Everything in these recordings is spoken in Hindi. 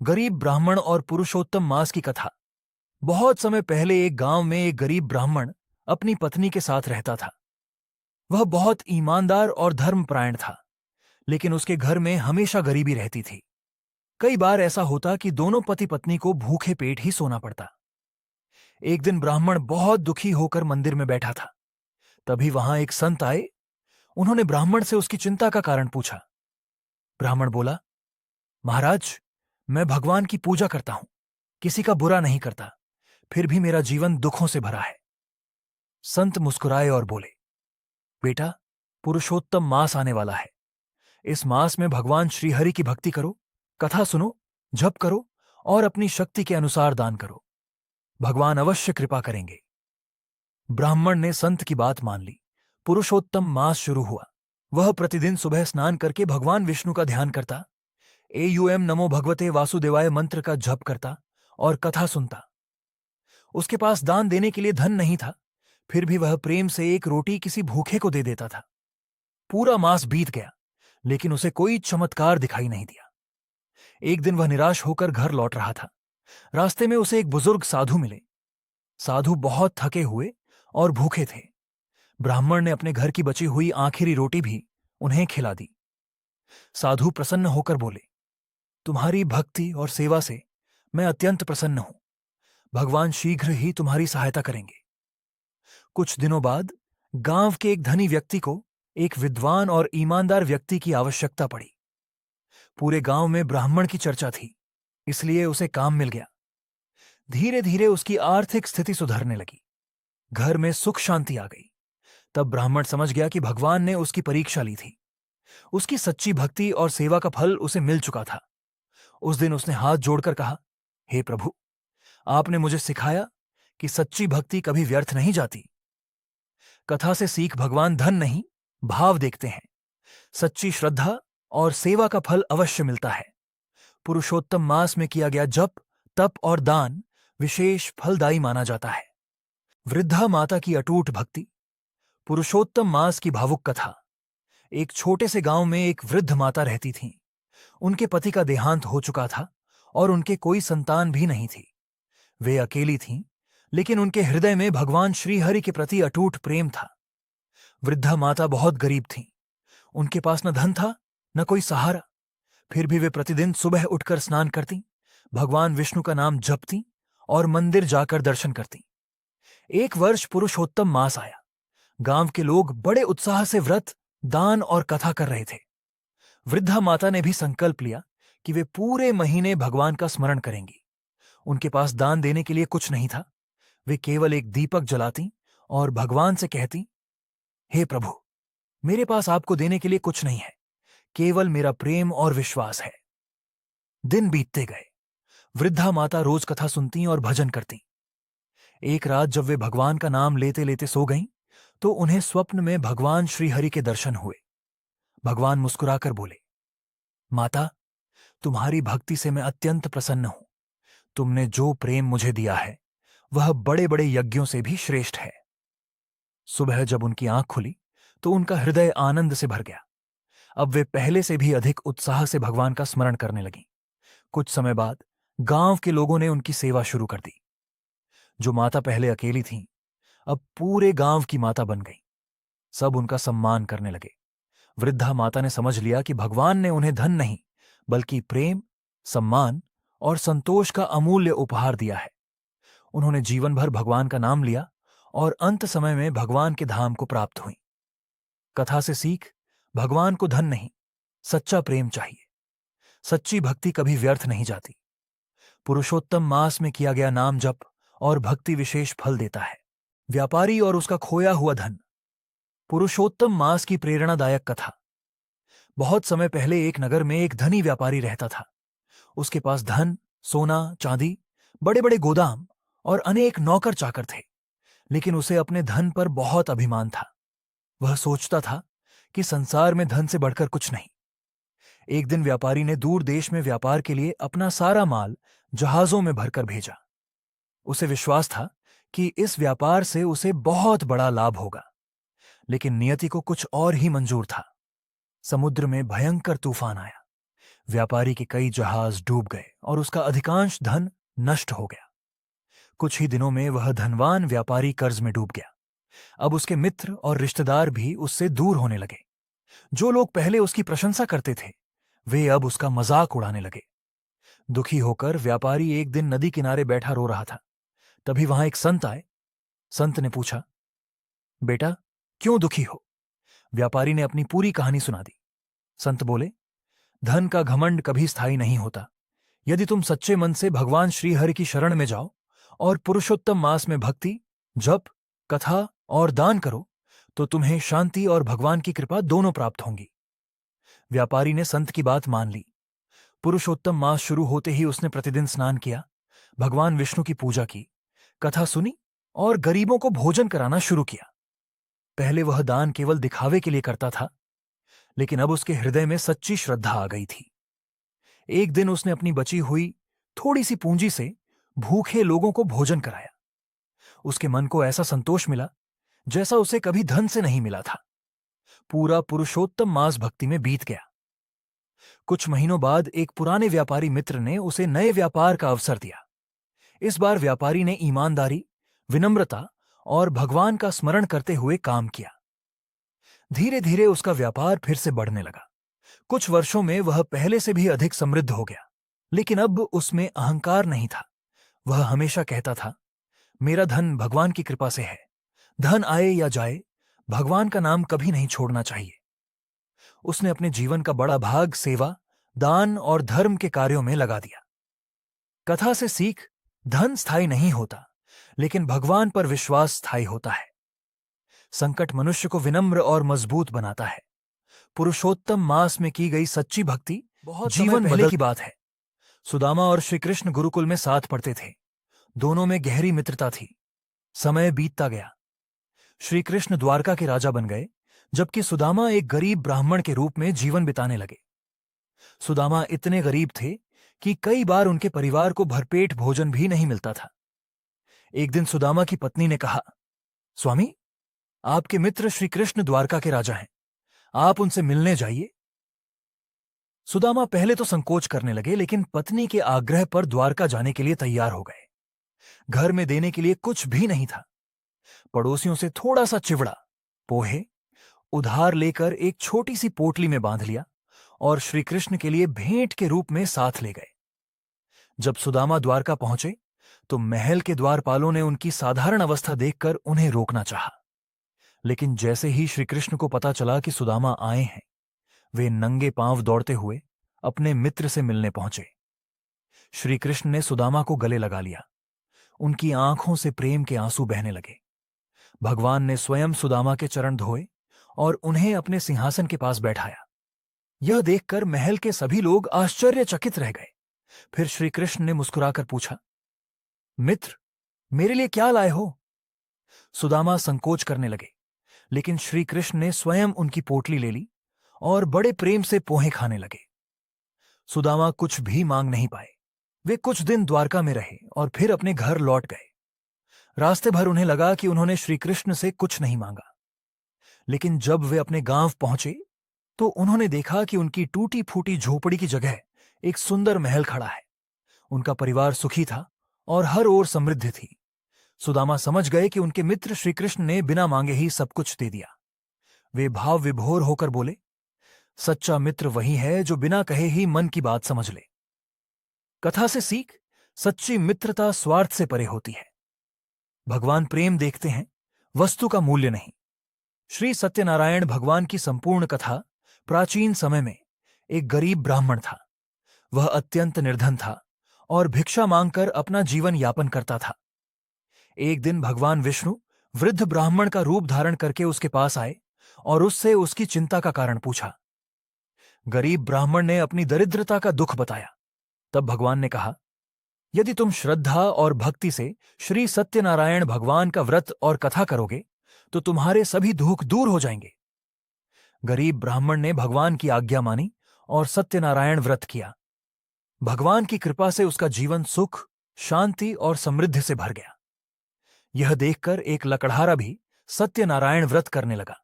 गरीब ब्राह्मण और पुरुषोत्तम मास की कथा। बहुत समय पहले एक गांव में एक गरीब ब्राह्मण अपनी पत्नी के साथ रहता था। वह बहुत ईमानदार और धर्मपरायण था, लेकिन उसके घर में हमेशा गरीबी रहती थी। कई बार ऐसा होता कि दोनों पति पत्नी को भूखे पेट ही सोना पड़ता। एक दिन ब्राह्मण बहुत दुखी होकर मंदिर में बैठा था। तभी वहां एक संत आए। उन्होंने ब्राह्मण से उसकी चिंता का कारण पूछा। ब्राह्मण बोला, महाराज, मैं भगवान की पूजा करता हूं, किसी का बुरा नहीं करता, फिर भी मेरा जीवन दुखों से भरा है। संत मुस्कुराए और बोले, बेटा, पुरुषोत्तम मास आने वाला है। इस मास में भगवान श्रीहरि की भक्ति करो, कथा सुनो, जप करो और अपनी शक्ति के अनुसार दान करो। भगवान अवश्य कृपा करेंगे। ब्राह्मण ने संत की बात मान ली। पुरुषोत्तम मास शुरू हुआ। वह प्रतिदिन सुबह स्नान करके भगवान विष्णु का ध्यान करता, एयूएम नमो भगवते वासुदेवाय मंत्र का जप करता और कथा सुनता। उसके पास दान देने के लिए धन नहीं था, फिर भी वह प्रेम से एक रोटी किसी भूखे को दे देता था। पूरा मास बीत गया, लेकिन उसे कोई चमत्कार दिखाई नहीं दिया। एक दिन वह निराश होकर घर लौट रहा था। रास्ते में उसे एक बुजुर्ग साधु मिले। साधु बहुत थके हुए और भूखे थे। ब्राह्मण ने अपने घर की बची हुई आखिरी रोटी भी उन्हें खिला दी। साधु प्रसन्न होकर बोले, तुम्हारी भक्ति और सेवा से मैं अत्यंत प्रसन्न हूं। भगवान शीघ्र ही तुम्हारी सहायता करेंगे। कुछ दिनों बाद गांव के एक धनी व्यक्ति को एक विद्वान और ईमानदार व्यक्ति की आवश्यकता पड़ी। पूरे गांव में ब्राह्मण की चर्चा थी, इसलिए उसे काम मिल गया। धीरे धीरे उसकी आर्थिक स्थिति सुधरने लगी। घर में सुख शांति आ गई। तब ब्राह्मण समझ गया कि भगवान ने उसकी परीक्षा ली थी। उसकी सच्ची भक्ति और सेवा का फल उसे मिल चुका था। उस दिन उसने हाथ जोड़कर कहा, हे प्रभु, आपने मुझे सिखाया कि सच्ची भक्ति कभी व्यर्थ नहीं जाती। कथा से सीख, भगवान धन नहीं, भाव देखते हैं। सच्ची श्रद्धा और सेवा का फल अवश्य मिलता है। पुरुषोत्तम मास में किया गया जप, तप और दान विशेष फलदायी माना जाता है। वृद्धा माता की अटूट भक्ति। पुरुषोत्तम मास की भावुक कथा। एक छोटे से गांव में एक वृद्ध माता रहती थीं। उनके पति का देहांत हो चुका था और उनके कोई संतान भी नहीं थी। वे अकेली थीं, लेकिन उनके हृदय में भगवान श्रीहरि के प्रति अटूट प्रेम था। वृद्धा माता बहुत गरीब थीं। उनके पास न धन था, न कोई सहारा। फिर भी वे प्रतिदिन सुबह उठकर स्नान करतीं, भगवान विष्णु का नाम जपतीं और मंदिर जाकर दर्शन करतीं। एक वर्ष पुरुषोत्तम मास आया। गांव के लोग बड़े उत्साह से व्रत, दान और कथा कर रहे थे। वृद्धा माता ने भी संकल्प लिया कि वे पूरे महीने भगवान का स्मरण करेंगी। उनके पास दान देने के लिए कुछ नहीं था। वे केवल एक दीपक जलाती और भगवान से कहती, हे प्रभु, मेरे पास आपको देने के लिए कुछ नहीं है, केवल मेरा प्रेम और विश्वास है। दिन बीतते गए। वृद्धा माता रोज कथा सुनती और भजन करती। एक रात जब वे भगवान का नाम लेते लेते सो गईं, तो उन्हें स्वप्न में भगवान श्रीहरि के दर्शन हुए। भगवान मुस्कुराकर बोले, माता, तुम्हारी भक्ति से मैं अत्यंत प्रसन्न हूं। तुमने जो प्रेम मुझे दिया है वह बड़े बड़े यज्ञों से भी श्रेष्ठ है। सुबह जब उनकी आंख खुली तो उनका हृदय आनंद से भर गया। अब वे पहले से भी अधिक उत्साह से भगवान का स्मरण करने लगी। कुछ समय बाद गांव के लोगों ने उनकी सेवा शुरू कर दी। जो माता पहले अकेली थीं, अब पूरे गांव की माता बन गई। सब उनका सम्मान करने लगे। वृद्धा माता ने समझ लिया कि भगवान ने उन्हें धन नहीं, बल्कि प्रेम, सम्मान और संतोष का अमूल्य उपहार दिया है। उन्होंने जीवन भर भगवान का नाम लिया और अंत समय में भगवान के धाम को प्राप्त हुई। कथा से सीख, भगवान को धन नहीं, सच्चा प्रेम चाहिए। सच्ची भक्ति कभी व्यर्थ नहीं जाती। पुरुषोत्तम मास में किया गया नाम जप और भक्ति विशेष फल देता है। व्यापारी और उसका खोया हुआ धन। पुरुषोत्तम मास की प्रेरणादायक कथा। बहुत समय पहले एक नगर में एक धनी व्यापारी रहता था। उसके पास धन, सोना, चांदी, बड़े बड़े गोदाम और अनेक नौकर चाकर थे, लेकिन उसे अपने धन पर बहुत अभिमान था। वह सोचता था कि संसार में धन से बढ़कर कुछ नहीं। एक दिन व्यापारी ने दूर देश में व्यापार के लिए अपना सारा माल जहाजों में भरकर भेजा। उसे विश्वास था कि इस व्यापार से उसे बहुत बड़ा लाभ होगा, लेकिन नियति को कुछ और ही मंजूर था। समुद्र में भयंकर तूफान आया। व्यापारी के कई जहाज डूब गए और उसका अधिकांश धन नष्ट हो गया। कुछ ही दिनों में वह धनवान व्यापारी कर्ज में डूब गया। अब उसके मित्र और रिश्तेदार भी उससे दूर होने लगे। जो लोग पहले उसकी प्रशंसा करते थे, वे अब उसका मजाक उड़ाने लगे। दुखी होकर व्यापारी एक दिन नदी किनारे बैठा रो रहा था। तभी वहां एक संत आए। संत ने पूछा, बेटा, क्यों दुखी हो? व्यापारी ने अपनी पूरी कहानी सुना दी। संत बोले, धन का घमंड कभी स्थायी नहीं होता। यदि तुम सच्चे मन से भगवान श्रीहरि की शरण में जाओ और पुरुषोत्तम मास में भक्ति, जप, कथा और दान करो, तो तुम्हें शांति और भगवान की कृपा दोनों प्राप्त होंगी। व्यापारी ने संत की बात मान ली। पुरुषोत्तम मास शुरू होते ही उसने प्रतिदिन स्नान किया, भगवान विष्णु की पूजा की, कथा सुनी और गरीबों को भोजन कराना शुरू किया। पहले वह दान केवल दिखावे के लिए करता था, लेकिन अब उसके हृदय में सच्ची श्रद्धा आ गई थी। एक दिन उसने अपनी बची हुई थोड़ी सी पूंजी से भूखे लोगों को भोजन कराया। उसके मन को ऐसा संतोष मिला जैसा उसे कभी धन से नहीं मिला था। पूरा पुरुषोत्तम मास भक्ति में बीत गया। कुछ महीनों बाद एक पुराने व्यापारी मित्र ने उसे नए व्यापार का अवसर दिया। इस बार व्यापारी ने ईमानदारी, विनम्रता और भगवान का स्मरण करते हुए काम किया। धीरे धीरे उसका व्यापार फिर से बढ़ने लगा। कुछ वर्षों में वह पहले से भी अधिक समृद्ध हो गया, लेकिन अब उसमें अहंकार नहीं था। वह हमेशा कहता था, मेरा धन भगवान की कृपा से है। धन आए या जाए, भगवान का नाम कभी नहीं छोड़ना चाहिए। उसने अपने जीवन का बड़ा भाग सेवा, दान और धर्म के कार्यों में लगा दिया। कथा से सीख, धन स्थायी नहीं होता, लेकिन भगवान पर विश्वास स्थायी होता है। संकट मनुष्य को विनम्र और मजबूत बनाता है। पुरुषोत्तम मास में की गई सच्ची भक्ति बहुत जीवन पहले की बात है। सुदामा और श्रीकृष्ण गुरुकुल में साथ पढ़ते थे। दोनों में गहरी मित्रता थी। समय बीतता गया। श्रीकृष्ण द्वारका के राजा बन गए, जबकि सुदामा एक गरीब ब्राह्मण के रूप में जीवन बिताने लगे। सुदामा इतने गरीब थे कि कई बार उनके परिवार को भरपेट भोजन भी नहीं मिलता था। एक दिन सुदामा की पत्नी ने कहा, स्वामी, आपके मित्र श्रीकृष्ण द्वारका के राजा हैं, आप उनसे मिलने जाइए। सुदामा पहले तो संकोच करने लगे, लेकिन पत्नी के आग्रह पर द्वारका जाने के लिए तैयार हो गए। घर में देने के लिए कुछ भी नहीं था। पड़ोसियों से थोड़ा सा चिवड़ा, पोहे उधार लेकर एक छोटी सी पोटली में बांध लिया और श्रीकृष्ण के लिए भेंट के रूप में साथ ले गए। जब सुदामा द्वारका पहुंचे तो महल के द्वारपालों ने उनकी साधारण अवस्था देखकर उन्हें रोकना चाहा, लेकिन जैसे ही श्रीकृष्ण को पता चला कि सुदामा आए हैं, वे नंगे पांव दौड़ते हुए अपने मित्र से मिलने पहुंचे। श्रीकृष्ण ने सुदामा को गले लगा लिया। उनकी आंखों से प्रेम के आंसू बहने लगे। भगवान ने स्वयं सुदामा के चरण धोए और उन्हें अपने सिंहासन के पास बैठाया। यह देखकर महल के सभी लोग आश्चर्यचकित रह गए। फिर श्रीकृष्ण ने मुस्कुराकर पूछा, मित्र, मेरे लिए क्या लाए हो? सुदामा संकोच करने लगे, लेकिन श्रीकृष्ण ने स्वयं उनकी पोटली ले ली और बड़े प्रेम से पोहे खाने लगे। सुदामा कुछ भी मांग नहीं पाए। वे कुछ दिन द्वारका में रहे और फिर अपने घर लौट गए। रास्ते भर उन्हें लगा कि उन्होंने श्रीकृष्ण से कुछ नहीं मांगा, लेकिन जब वे अपने गांव पहुंचे तो उन्होंने देखा कि उनकी टूटी फूटी झोपड़ी की जगह एक सुंदर महल खड़ा है। उनका परिवार सुखी था और हर ओर समृद्धि थी। सुदामा समझ गए कि उनके मित्र श्रीकृष्ण ने बिना मांगे ही सब कुछ दे दिया। वे भाव विभोर होकर बोले, सच्चा मित्र वही है जो बिना कहे ही मन की बात समझ ले। कथा से सीख, सच्ची मित्रता स्वार्थ से परे होती है। भगवान प्रेम देखते हैं, वस्तु का मूल्य नहीं। श्री सत्यनारायण भगवान की संपूर्ण कथा प्राचीन समय में एक गरीब ब्राह्मण था। वह अत्यंत निर्धन था और भिक्षा मांगकर अपना जीवन यापन करता था। एक दिन भगवान विष्णु वृद्ध ब्राह्मण का रूप धारण करके उसके पास आए और उससे उसकी चिंता का कारण पूछा। गरीब ब्राह्मण ने अपनी दरिद्रता का दुख बताया। तब भगवान ने कहा, यदि तुम श्रद्धा और भक्ति से श्री सत्यनारायण भगवान का व्रत और कथा करोगे तो तुम्हारे सभी दुख दूर हो जाएंगे। गरीब ब्राह्मण ने भगवान की आज्ञा मानी और सत्यनारायण व्रत किया। भगवान की कृपा से उसका जीवन सुख, शांति और समृद्धि से भर गया। यह देखकर एक लकड़हारा भी सत्यनारायण व्रत करने लगा।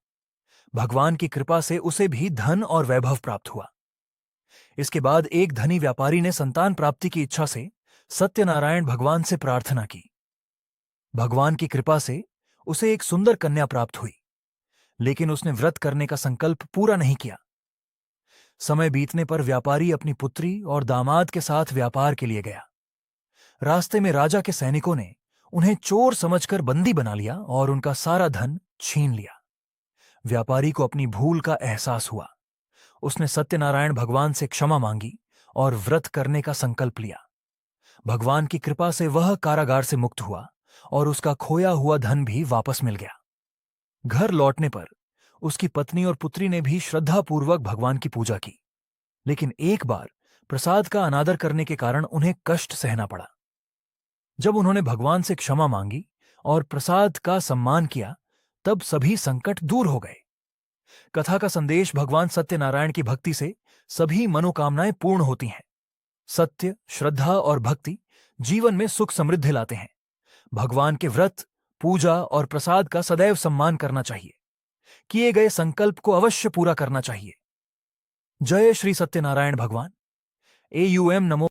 भगवान की कृपा से उसे भी धन और वैभव प्राप्त हुआ। इसके बाद एक धनी व्यापारी ने संतान प्राप्ति की इच्छा से सत्यनारायण भगवान से प्रार्थना की। भगवान की कृपा से उसे एक सुंदर कन्या प्राप्त हुई, लेकिन उसने व्रत करने का संकल्प पूरा नहीं किया। समय बीतने पर व्यापारी अपनी पुत्री और दामाद के साथ व्यापार के लिए गया। रास्ते में राजा के सैनिकों ने उन्हें चोर समझकर बंदी बना लिया और उनका सारा धन छीन लिया। व्यापारी को अपनी भूल का एहसास हुआ। उसने सत्यनारायण भगवान से क्षमा मांगी और व्रत करने का संकल्प लिया। भगवान की कृपा से वह कारागार से मुक्त हुआ और उसका खोया हुआ धन भी वापस मिल गया। घर लौटने पर उसकी पत्नी और पुत्री ने भी श्रद्धापूर्वक भगवान की पूजा की, लेकिन एक बार प्रसाद का अनादर करने के कारण उन्हें कष्ट सहना पड़ा। जब उन्होंने भगवान से क्षमा मांगी और प्रसाद का सम्मान किया, तब सभी संकट दूर हो गए। कथा का संदेश: भगवान सत्यनारायण की भक्ति से सभी मनोकामनाएं पूर्ण होती हैं। सत्य, श्रद्धा और भक्ति जीवन में सुख समृद्धि लाते हैं। भगवान के व्रत, पूजा और प्रसाद का सदैव सम्मान करना चाहिए। किए गए संकल्प को अवश्य पूरा करना चाहिए। जय श्री सत्यनारायण भगवान। AUM नमो।